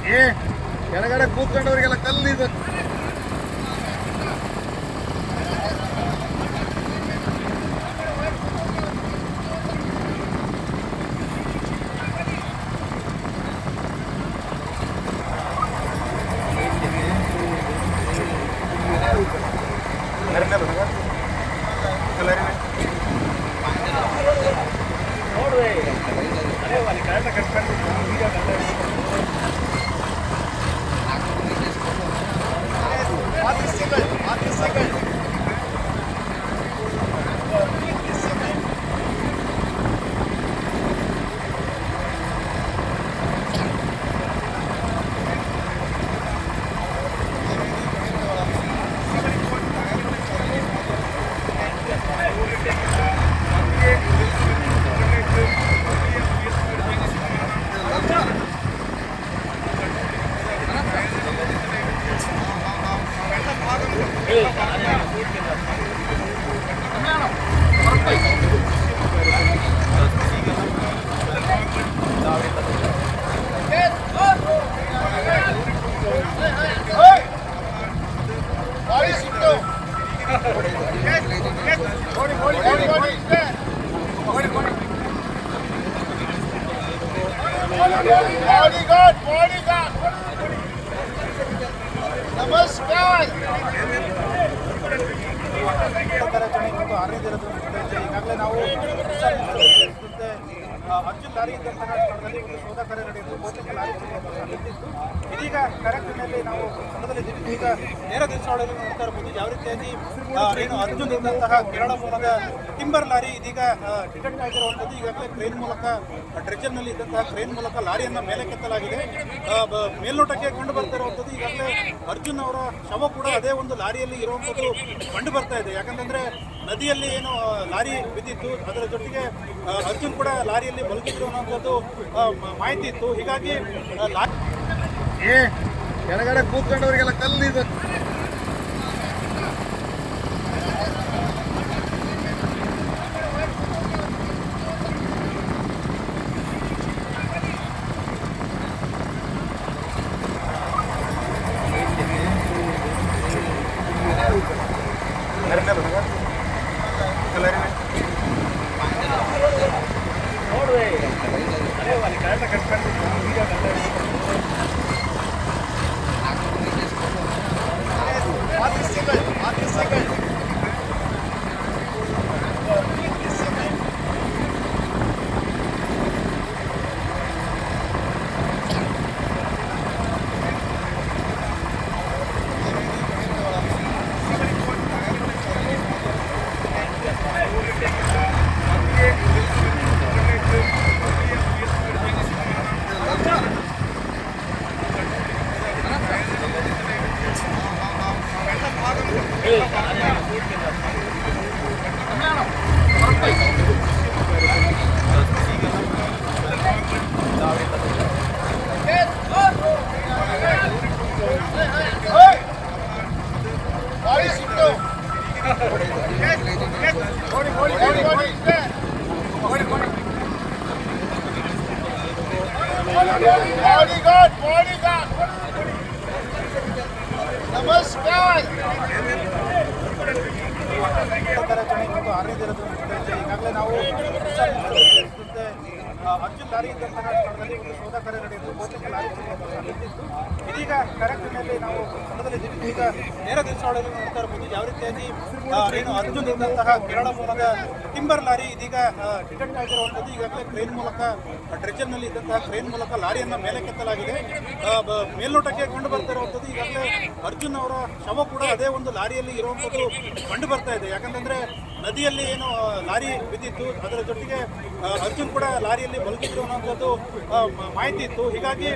ಕೆಳಗಡೆ ಕೂತ್ಕೊಂಡವರಿಗೆಲ್ಲ ಕಲ್ಲು ಇದು. ನಮಸ್ಕಾರ. ಈಗಾಗಲೇ ನಾವು ಅರ್ಜುನ್ ಲಾರಿ ಇದ್ದಂತಹ ಸ್ಥಳದಲ್ಲಿ ಒಂದು ಶೋಧ ಕಾರ್ಯ ನಡೆಯಿತು. ಬಹುತೇಕ ಲಾರಿ ನಿಂತಿತ್ತು. ಇದೀಗ ಕಾರ್ಯಕ್ರಮದಲ್ಲಿ ನಾವು ಸ್ಥಳದಲ್ಲಿದ್ದೀವಿ. ಈಗ ನೇರ ದೃಶ್ಯಾವಳಿಯನ್ನು ನೋಡ್ತಾ ಇರಬಹುದು. ಯಾವ ರೀತಿಯಾಗಿ ಏನು ಅರ್ಜುನ್ ಇದ್ದಂತಹ ಕೇರಳ ಮೂಲದ ಟಿಂಬರ್ ಲಾರಿ ಇದೀಗ ಡಿಟೆಕ್ಟ್ ಆಗಿರುವಂಥದ್ದು. ಈಗಾಗಲೇ ಕ್ರೇನ್ ಮೂಲಕ ಡ್ರೆಜರ್ನಲ್ಲಿ ಇದ್ದಂತಹ ಕ್ರೇನ್ ಮೂಲಕ ಲಾರಿಯನ್ನು ಮೇಲೆ ಕೆತ್ತಲಾಗಿದೆ. ಮೇಲ್ನೋಟಕ್ಕೆ ಕಂಡು ಬರ್ತಾ ಇರುವಂಥದ್ದು ಈಗಾಗಲೇ ಅರ್ಜುನ್ ಅವರ ಶವ ಕೂಡ ಅದೇ ಒಂದು ಲಾರಿಯಲ್ಲಿ ಇರುವಂಥದ್ದು ಕಂಡು ಬರ್ತಾ ಇದೆ. ಯಾಕಂತಂದ್ರೆ ನದಿಯಲ್ಲಿ ಏನು ಲಾರಿ ಬಿದ್ದಿತ್ತು, ಅದರ ಜೊತೆಗೆ ಅರ್ಜುನ್ ಕೂಡ ಲಾರಿಯಲ್ಲಿ ಬದುಕಿದ್ರು ಅನ್ನೋಂಥದ್ದು ಮಾಹಿತಿ ಇತ್ತು. ಹೀಗಾಗಿ ಕೆಳಗಡೆ ಕೂತ್ಕೊಂಡವರಿಗೆಲ್ಲ ಕಲ್ಲು ಇದು. ನಮಸ್ಕಾರ. ಈಗಾಗಲೇ ನಾವು ಅರ್ಜುನ್ ಲಾರಿ ಇದ್ದಂತಹ ಸ್ಥಳದಲ್ಲಿ ಒಂದು ಶೋಧ ಕಾರ್ಯ ನಡೆಯಿತು. ಬಹುತೇಕ ಲಾರಿ ನಿಂತಿತ್ತು. ಇದೀಗ ಕಾರ್ಯಕ್ರಮದಲ್ಲಿ ನಾವು ಸ್ಥಳದಲ್ಲಿದ್ದೀವಿ. ಈಗ ನೇರ ದೃಶ್ಯಾವಳಿಯನ್ನು ನೋಡ್ತಾ ಇರಬಹುದು. ಯಾವ ರೀತಿಯಾಗಿ ಏನು ಅರ್ಜುನ್ ಇದ್ದಂತಹ ಕೇರಳ ಮೂಲದ ಟಿಂಬರ್ ಲಾರಿ ಇದೀಗ ಡಿಟೆಕ್ಟ್ ಆಗಿರುವಂಥದ್ದು. ಈಗಾಗಲೇ ಕ್ರೇನ್ ಮೂಲಕ ಡ್ರೆಜರ್ನಲ್ಲಿ ಇದ್ದಂತಹ ಕ್ರೇನ್ ಮೂಲಕ ಲಾರಿಯನ್ನು ಮೇಲೆ ಕೆತ್ತಲಾಗಿದೆ. ಮೇಲ್ನೋಟಕ್ಕೆ ಕಂಡು ಬರ್ತಾ ಇರುವಂಥದ್ದು ಈಗಾಗಲೇ ಅರ್ಜುನ್ ಅವರ ಶವ ಕೂಡ ಅದೇ ಒಂದು ಲಾರಿಯಲ್ಲಿ ಇರುವಂಥದ್ದು ಕಂಡು ಬರ್ತಾ ಇದೆ. ಯಾಕಂತಂದ್ರೆ ನದಿಯಲ್ಲಿ ಏನು ಲಾರಿ ಬಿದ್ದಿತ್ತು, ಅದರ ಜೊತೆಗೆ ಅರ್ಜುನ್ ಕೂಡ ಲಾರಿಯಲ್ಲಿ ಬದುಕಿದ್ರು ಅನ್ನೋಂಥದ್ದು ಮಾಹಿತಿ ಇತ್ತು. ಹೀಗಾಗಿ